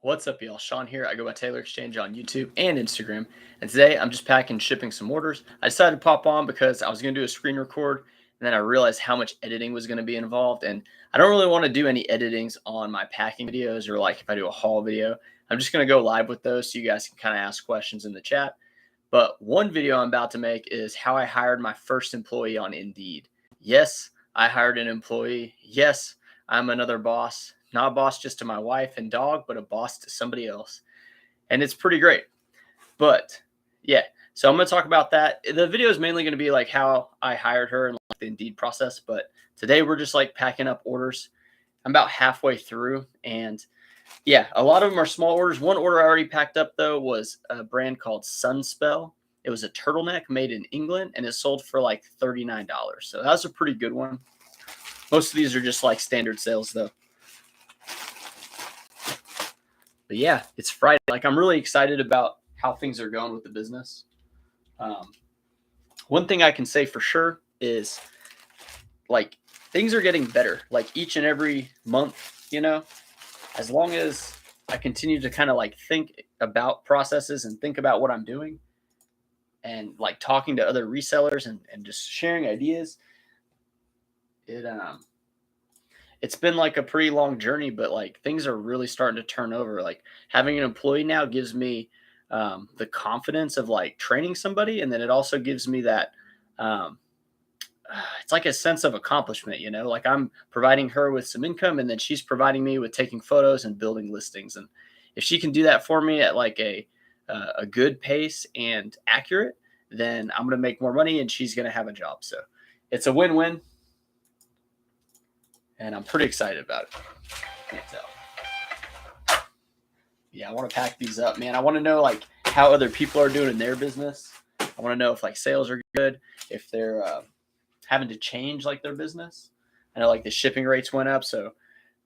What's up, y'all? Sean here. I go by Taylor Exchange on YouTube and Instagram. And today I'm just packing, shipping some orders. I decided to pop on because I was going to do a screen record. And then I realized how much editing was going to be involved. And I don't really want to do any editings on my packing videos or like if I do a haul video. I'm just going to go live with those so you guys can kind of ask questions in the chat. But one video I'm about to make is how I hired my first employee on Indeed. Yes, I hired an employee. Yes, I'm another boss. Not a boss just to my wife and dog, but a boss to somebody else. And it's pretty great. But yeah, so I'm going to talk about that. The video is mainly going to be like how I hired her and like the Indeed process. But today we're just like packing up orders. I'm about halfway through. And yeah, a lot of them are small orders. One order I already packed up, though, was a brand called Sunspell. It was a turtleneck made in England, and it sold for like $39. So that was a pretty good one. Most of these are just like standard sales, though. But yeah, it's Friday. Like, I'm really excited about how things are going with the business. One thing I can say for sure is like things are getting better. Like each and every month, you know, as long as I continue to kind of like think about processes and think about what I'm doing and like talking to other resellers and just sharing ideas, it's been like a pretty long journey, but like things are really starting to turn over. Like having an employee now gives me the confidence of like training somebody. And then it also gives me that it's like a sense of accomplishment, you know, like I'm providing her with some income and then she's providing me with taking photos and building listings. And if she can do that for me at like a good pace and accurate, then I'm going to make more money and she's going to have a job. So it's a win-win. And I'm pretty excited about it. Can't tell. Yeah, I want to pack these up, man. I want to know like how other people are doing in their business. I want to know if like sales are good, if they're having to change like their business. I know like the shipping rates went up, so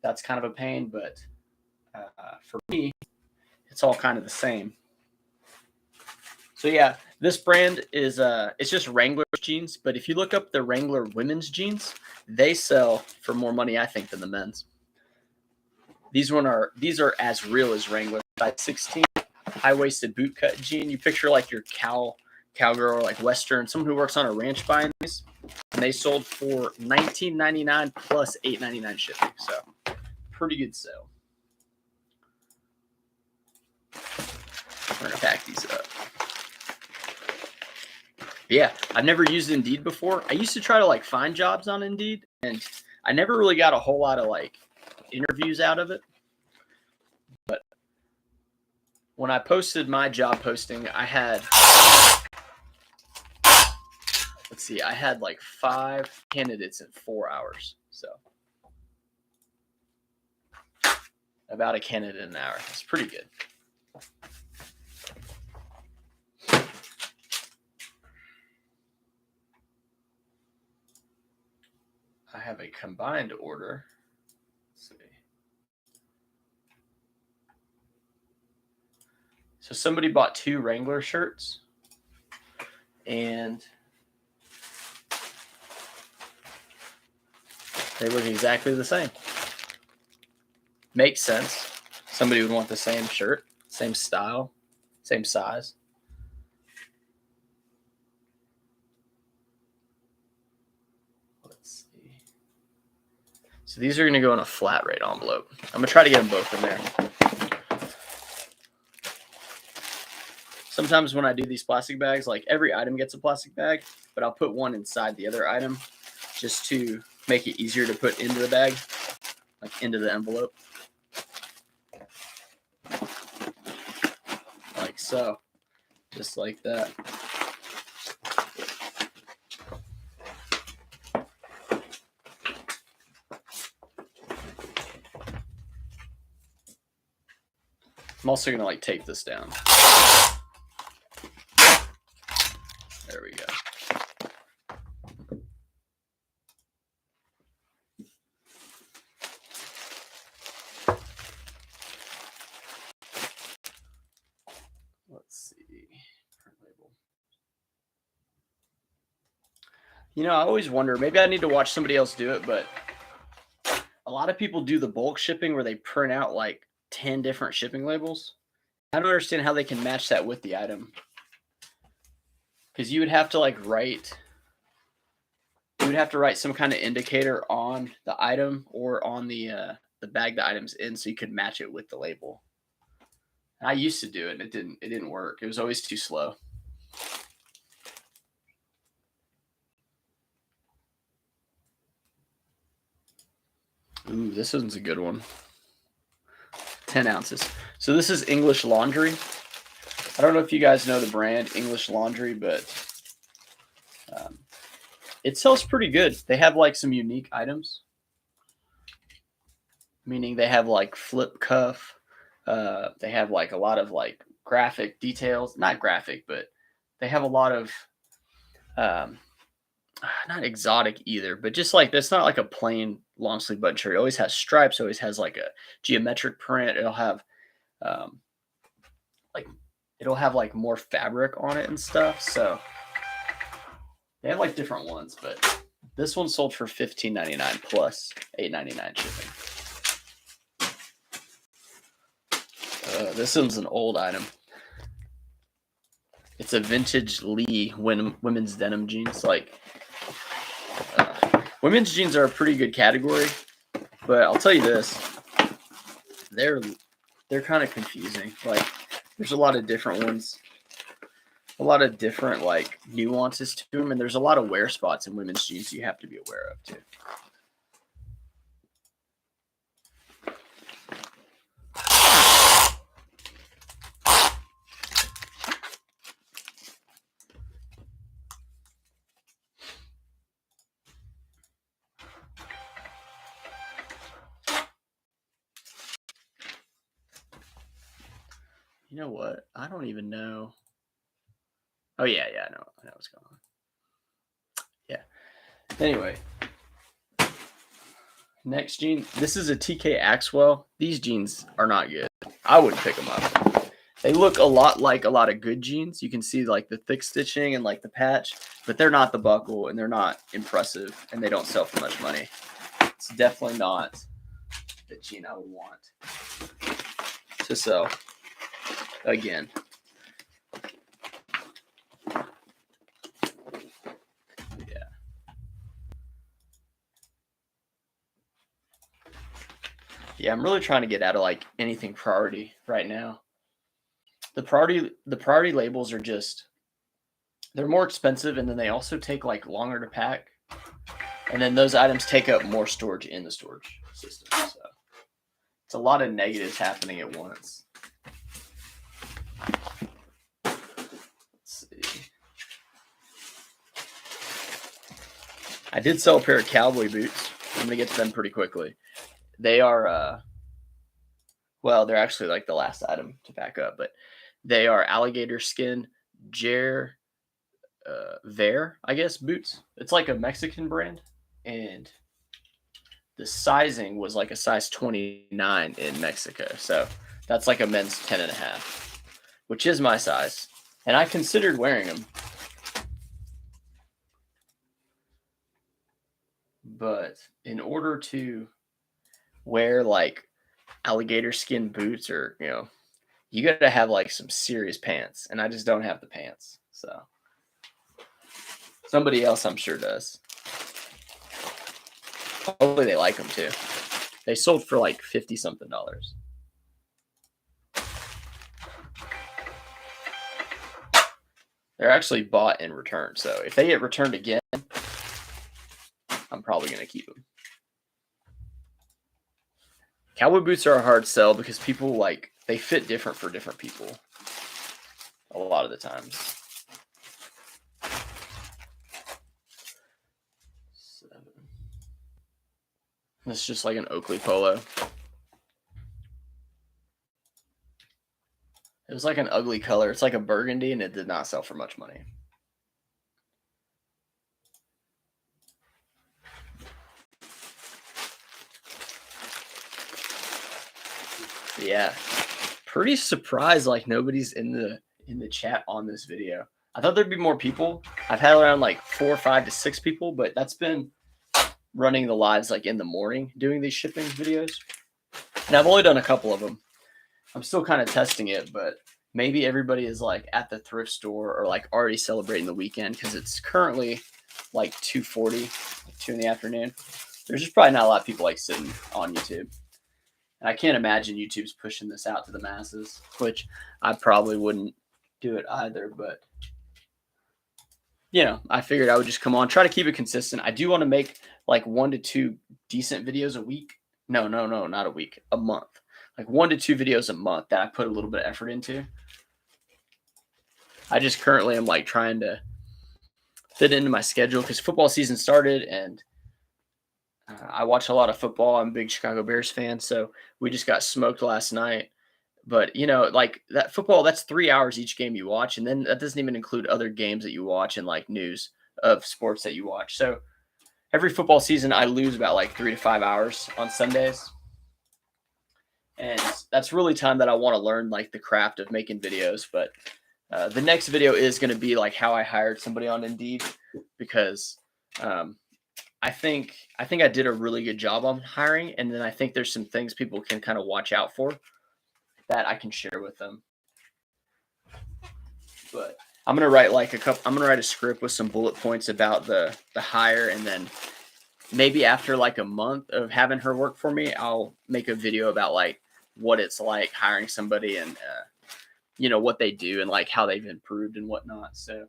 that's kind of a pain. But for me, it's all kind of the same. So yeah, this brand is it's just Wrangler jeans. But if you look up the Wrangler women's jeans, they sell for more money, I think, than the men's. These are as real as Wrangler. Size 16, high-waisted bootcut jean. You picture like your cowgirl or like Western, someone who works on a ranch buying these. And they sold for $19.99 plus $8.99 shipping. So pretty good sale. We're gonna pack these up. Yeah, I've never used Indeed before. I used to try to like find jobs on Indeed, and I never really got a whole lot of like interviews out of it. But when I posted my job posting, I had, let's see, I had like 5 candidates in 4 hours. So about a candidate an hour. That's pretty good. I have a combined order. Let's see. So somebody bought 2 Wrangler shirts and they look exactly the same. Makes sense. Somebody would want the same shirt, same style, same size. Let's see. So these are going to go in a flat rate envelope. I'm going to try to get them both in there. Sometimes when I do these plastic bags, like every item gets a plastic bag, but I'll put one inside the other item just to make it easier to put into the bag, like into the envelope. Like so, just like that. I'm also going to like tape this down. There we go. Let's see. Print label. You know, I always wonder, maybe I need to watch somebody else do it, but a lot of people do the bulk shipping where they print out like 10 different shipping labels. I don't understand how they can match that with the item. Because you would have to like write, you would have to write some kind of indicator on the item or on the bag the item's in, so you could match it with the label. And I used to do it, and it didn't work. It was always too slow. Ooh, this one's a good one. 10 ounces. So this is English Laundry. I don't know if you guys know the brand English Laundry, but it sells pretty good. They have like some unique items, meaning they have like flip cuff. They have like a lot of like graphic details, not graphic, but they have a lot of not exotic either, but just like it's not like a plain long sleeve button shirt. It always has stripes. Always has like a geometric print. It'll have like more fabric on it and stuff. So they have like different ones, but this one sold for $15.99 plus $8.99 shipping. This one's an old item. It's a vintage Lee women's denim jeans. Like women's jeans are a pretty good category, but I'll tell you this: they're kind of confusing. Like there's a lot of different ones, a lot of different like nuances to them, and there's a lot of wear spots in women's jeans you have to be aware of too. You know what? I don't even know. Oh yeah, I know what's going on. Yeah. Anyway, next jean. This is a TK Axwell. These jeans are not good. I wouldn't pick them up. They look a lot like a lot of good jeans. You can see like the thick stitching and like the patch, but they're not the buckle and they're not impressive and they don't sell for much money. It's definitely not the jean I would want to sell. Again. Yeah, I'm really trying to get out of like anything priority right now. The priority labels are just, they're more expensive, and then they also take like longer to pack. And then those items take up more storage in the storage system. So it's a lot of negatives happening at once. I did sell a pair of cowboy boots. I'm going to get to them pretty quickly. They are, well, they're actually like the last item to pack up, but they are alligator skin Vare, I guess, boots. It's like a Mexican brand, and the sizing was like a size 29 in Mexico. So that's like a men's 10.5, which is my size. And I considered wearing them. But in order to wear like alligator skin boots, or you got to have like some serious pants, and I just don't have the pants. So somebody else I'm sure does. Hopefully they like them too. They sold for like $50 something. They're actually bought and returned. So if they get returned again, I'm probably going to keep them. Cowboy boots are a hard sell because people they fit different for different people a lot of the times. 7. It's just like an Oakley polo. It was like an ugly color. It's like a burgundy, and it did not sell for much money. Yeah, pretty surprised like nobody's in the chat on this video. I thought there'd be more people. I've had around like 4, 5 to 6 people, but that's been running the lives like in the morning doing these shipping videos, and I've only done a couple of them. I'm still kind of testing it, but maybe everybody is like at the thrift store or like already celebrating the weekend because it's currently like 2:40, like 2 in the afternoon. There's just probably not a lot of people like sitting on YouTube. And I can't imagine YouTube's pushing this out to the masses, which I probably wouldn't do it either. But, I figured I would just come on, try to keep it consistent. I do want to make like 1 to 2 decent videos a week. No, no, no, not a week, a month. Like 1 to 2 videos a month that I put a little bit of effort into. I just currently am like trying to fit into my schedule because football season started and I watch a lot of football. I'm a big Chicago Bears fan, so we just got smoked last night. But like that football, that's 3 hours each game you watch, and then that doesn't even include other games that you watch and like news of sports that you watch. So every football season, I lose about like 3 to 5 hours on Sundays, and that's really time that I want to learn like the craft of making videos. But the next video is going to be like how I hired somebody on Indeed because I think I did a really good job on hiring, and then I think there's some things people can kind of watch out for that I can share with them. But I'm gonna write like I'm gonna write a script with some bullet points about the hire, and then maybe after like a month of having her work for me, I'll make a video about like what it's like hiring somebody and what they do and like how they've improved and whatnot. So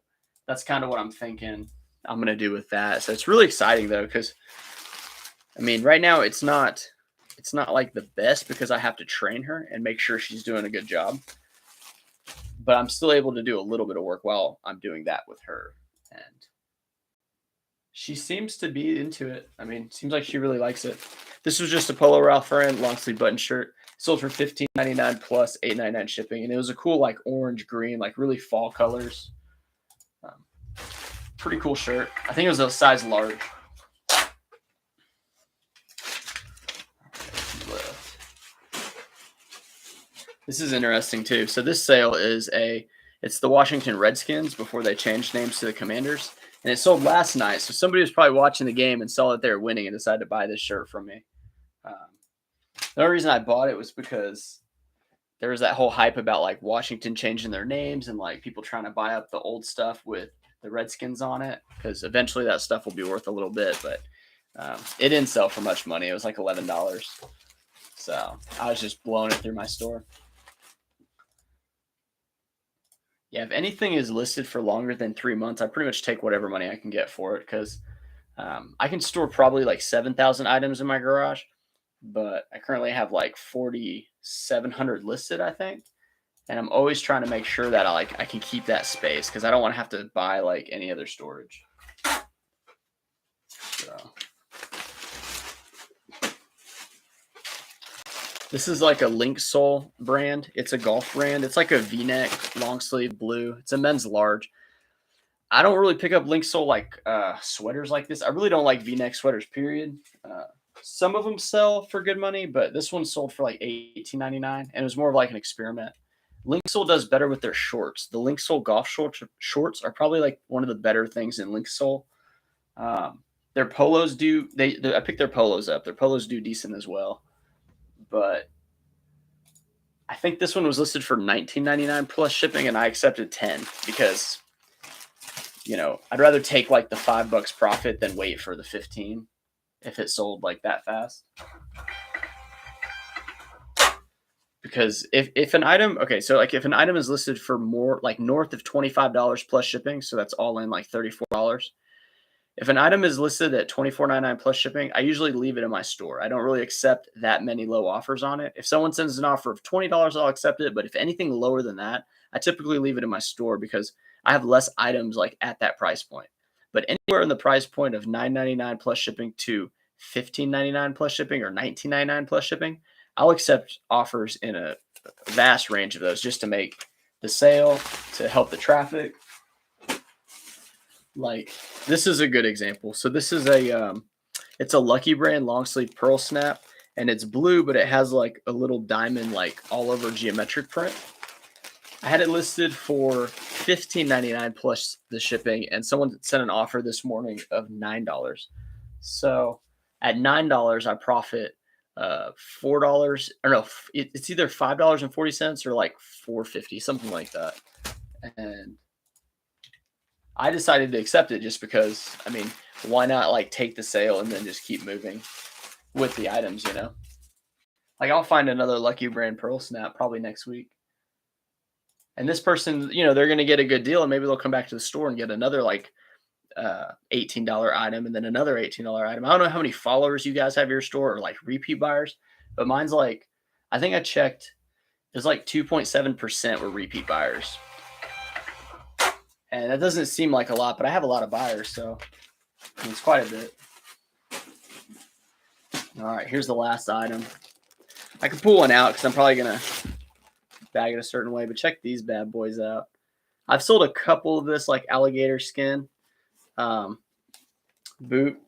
that's kind of what I'm thinking I'm gonna do with that. So it's really exciting though, because I mean, right now it's not like the best because I have to train her and make sure she's doing a good job. But I'm still able to do a little bit of work while I'm doing that with her. And she seems to be into it. I mean, seems like she really likes it. This was just a Polo Ralph Lauren long sleeve button shirt. Sold for $15.99 plus $8.99 shipping. And it was a cool like orange, green, like really fall colors. Pretty cool shirt. I think it was a size large. This is interesting too. So this sale is it's the Washington Redskins before they changed names to the Commanders, and it sold last night. So somebody was probably watching the game and saw that they were winning and decided to buy this shirt from me. The only reason I bought it was because there was that whole hype about like Washington changing their names and like people trying to buy up the old stuff with the Redskins on it because eventually that stuff will be worth a little bit, but it didn't sell for much money. It was like $11. So I was just blowing it through my store. Yeah, if anything is listed for longer than 3 months, I pretty much take whatever money I can get for it because I can store probably like 7,000 items in my garage, but I currently have like 4,700 listed, I think. And I'm always trying to make sure that I can keep that space because I don't want to have to buy like any other storage. So. This is like a Link Sole brand. It's a golf brand. It's like a V-neck, long sleeve blue. It's a men's large. I don't really pick up Link Sole like sweaters like this. I really don't like V-neck sweaters, period. Some of them sell for good money, but this one sold for like $18.99, and it was more of like an experiment. Link Sole does better with their shorts. The Link Sole golf shorts are probably like one of the better things in Link Sole. Their polos do. I picked their polos up. Their polos do decent as well. But I think this one was listed for $19.99 plus shipping, and I accepted 10 because, I'd rather take like the $5 profit than wait for the 15 if it sold like that fast. Because if an item, okay, so like if an item is listed for more like north of $25 plus shipping, so that's all in like $34. If an item is listed at $24.99 plus shipping, I usually leave it in my store. I don't really accept that many low offers on it. If someone sends an offer of $20, I'll accept it. But if anything lower than that, I typically leave it in my store because I have less items like at that price point. But anywhere in the price point of $9.99 plus shipping to $15.99 plus shipping or $19.99 plus shipping, I'll accept offers in a vast range of those just to make the sale, to help the traffic. Like this is a good example. So this is it's a Lucky Brand long sleeve pearl snap, and it's blue, but it has like a little diamond like all over geometric print. I had it listed for $15.99 plus the shipping, and someone sent an offer this morning of $9. So at $9, I profit $4 or no, it's either $5.40 or like 4.50, something like that. And I decided to accept it just because, I mean, why not like take the sale and then just keep moving with the items, you know? Like I'll find another Lucky Brand Pearl Snap probably next week. And this person, you know, they're going to get a good deal and maybe they'll come back to the store and get another like $18 item and then another $18 item. I don't know how many followers you guys have your store or like repeat buyers, but mine's like, I think I checked, it's like 2.7% were repeat buyers. And that doesn't seem like a lot, but I have a lot of buyers, so I mean, it's quite a bit. All right, here's the last item. I could pull one out because I'm probably going to bag it a certain way, but check these bad boys out. I've sold a couple of this like alligator skin boot.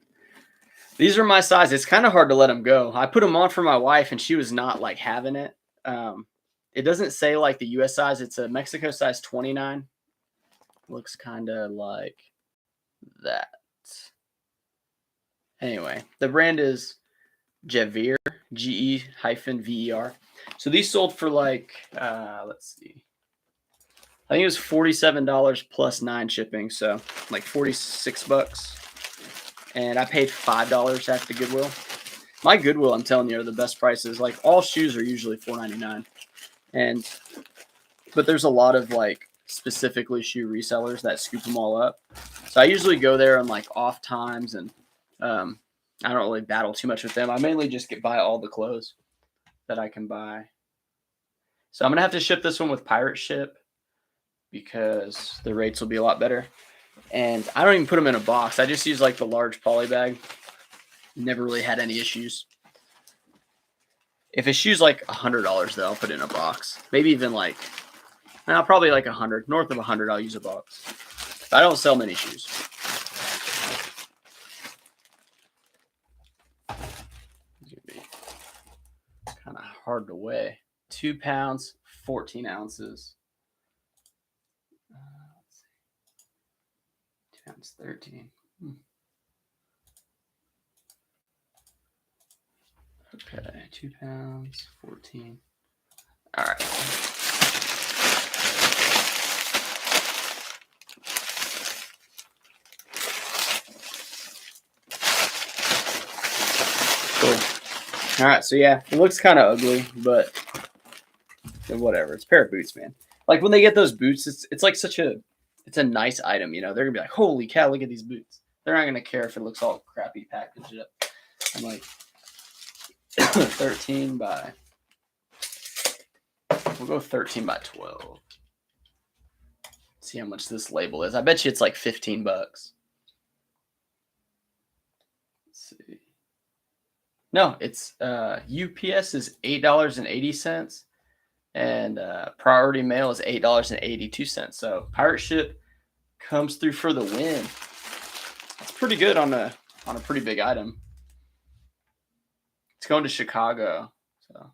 These are my size. It's kind of hard to let them go. I put them on for my wife and she was not like having it. It doesn't say like the US size. It's a Mexico size 29. Looks kind of like that. Anyway, the brand is Gever, GE-VER. So these sold for like, let's see. I think it was $47 plus 9 shipping, so like 46 bucks. And I paid $5 at the Goodwill. My Goodwill, I'm telling you, are the best prices. Like all shoes are usually $4.99. But there's a lot of like specifically shoe resellers that scoop them all up. So I usually go there on like off times and I don't really battle too much with them. I mainly just buy all the clothes that I can buy. So I'm going to have to ship this one with pirate ship because the rates will be a lot better. And I don't even put them in a box. I just use like the large poly bag. Never really had any issues. If a shoe's like $100 though, I'll put it in a box. Maybe even like, probably like 100. North of 100, I'll use a box. But I don't sell many shoes. It's gonna be kind of hard to weigh. 2 pounds, 14 ounces. Let's see. 2 pounds, 13. Okay, 2 pounds, 14. All right. Cool. All right, so yeah, it looks kind of ugly, but whatever. It's a pair of boots, man. Like when they get those boots, it's like it's a nice item, you know. They're gonna be like, holy cow, look at these boots. They're not gonna care if it looks all crappy packaged up. I'm like 13 by, we'll go 13 by 12. See how much this label is. I bet you it's like 15 bucks. Let's see. No, it's UPS is $8.80 and priority mail is $8.82. So pirate ship comes through for the win. That's pretty good on a pretty big item. It's going to Chicago. So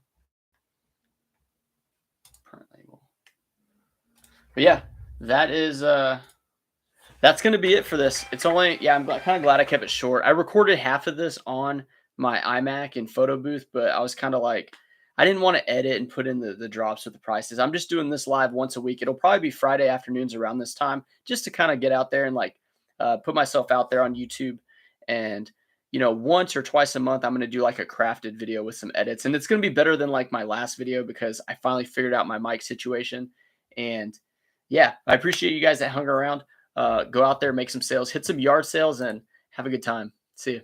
print label. But yeah, that is that's going to be it for this. It's only, yeah, I'm kind of glad I kept it short. I recorded half of this on my iMac in photo booth, but I was kind of like, I didn't want to edit and put in the drops with the prices. I'm just doing this live once a week. It'll probably be Friday afternoons around this time just to kind of get out there and like put myself out there on YouTube. And, you know, once or twice a month, I'm going to do like a crafted video with some edits. And it's going to be better than like my last video because I finally figured out my mic situation. And yeah, I appreciate you guys that hung around. Go out there, make some sales, hit some yard sales, and have a good time. See you.